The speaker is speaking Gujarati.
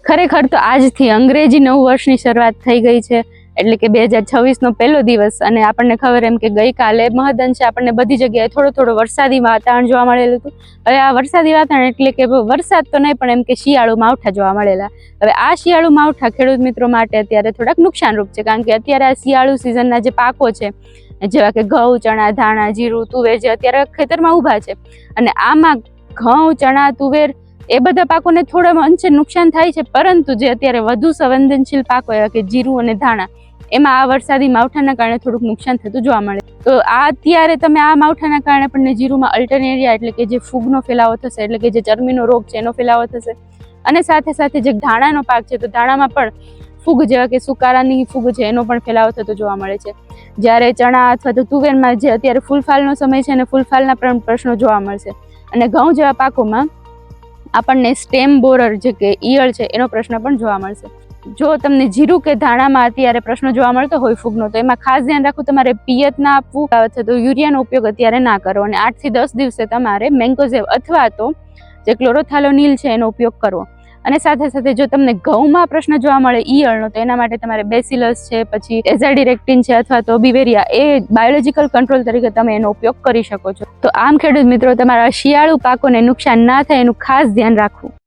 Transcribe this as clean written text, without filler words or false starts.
ખરેખર તો આજથી અંગ્રેજી નવ વર્ષની શરૂઆત થઈ ગઈ છે, એટલે કે 2026નો પહેલો દિવસ. અને આપણને ખબર એમ કે ગઈકાલે મહદઅંશે આપણને બધી જગ્યાએ થોડો વરસાદી વાતાવરણ જોવા મળેલું હતું. હવે આ વરસાદી વાતાવરણ એટલે કે વરસાદ તો નહીં, પણ એમ કે શિયાળુ માવઠા જોવા મળેલા. હવે આ શિયાળુ માવઠા ખેડૂત મિત્રો માટે અત્યારે થોડાક નુકસાનરૂપ છે, કારણ કે અત્યારે આ શિયાળુ સિઝનના જે પાકો છે, જેવા કે ઘઉં, ચણા, ધાણા, જીરું, તુવેર, જે અત્યારે ખેતરમાં ઊભા છે, અને આમાં ઘઉં, ચણા, તુવેર એ બધા પાકોને થોડા અંશે નુકસાન થાય છે. પરંતુ જે અત્યારે વધુ સંવેદનશીલ પાકો એવા કે જીરું અને ધાણા, એમાં આ વરસાદી માવઠાના કારણે થોડુંક નુકસાન થતું જોવા મળે. તો આ અત્યારે તમે આ માવઠાના કારણે આપણને જીરુમાં અલ્ટરનેરિયા એટલે કે જે ફૂગનો ફેલાવો થશે, એટલે કે જે ચરમીનો રોગ છે એનો ફેલાવો થશે. અને સાથે સાથે જે ધાણાનો પાક છે, તો ધાણામાં પણ ફૂગ જેવા કે સુકારાની ફૂગ છે એનો પણ ફેલાવો થતો જોવા મળે છે. જ્યારે ચણા અથવા તો તુવેરમાં જે અત્યારે ફૂલફાલનો સમય છે અને ફૂલફાલના પણ પ્રશ્નો જોવા મળશે. અને ઘઉં જેવા પાકોમાં આપણને સ્ટેમ બોરર જે કે ઈયળ છે એનો પ્રશ્ન પણ જોવા મળશે. જો તમને જીરું કે ધાણામાં અત્યારે પ્રશ્નો જોવા મળતો હોય ફૂગનો, તો એમાં ખાસ ધ્યાન રાખવું, તમારે પિયત ના આપવું અથવા તો યુરિયાનો ઉપયોગ અત્યારે ના કરો. અને 8 થી 10 દિવસે તમારે મેન્કોઝેબ અથવા તો જે ક્લોરોથાલોનિલ છે એનો ઉપયોગ કરવો. અને સાથે સાથે જો તમને ઘઉંમાં પ્રશ્ન જોવા મળે ઈયળનો, તો એના માટે તમારે બેસિલસ છે, પછી એઝાડિરેક્ટિન છે, અથવા તો બિવેરિયા, એ બાયોલોજિકલ કંટ્રોલ તરીકે તમે એનો ઉપયોગ કરી શકો છો. તો આમ ખેડૂત મિત્રો, તમારા શિયાળુ પાકોને નુકસાન ના થાય એનું ખાસ ધ્યાન રાખવું.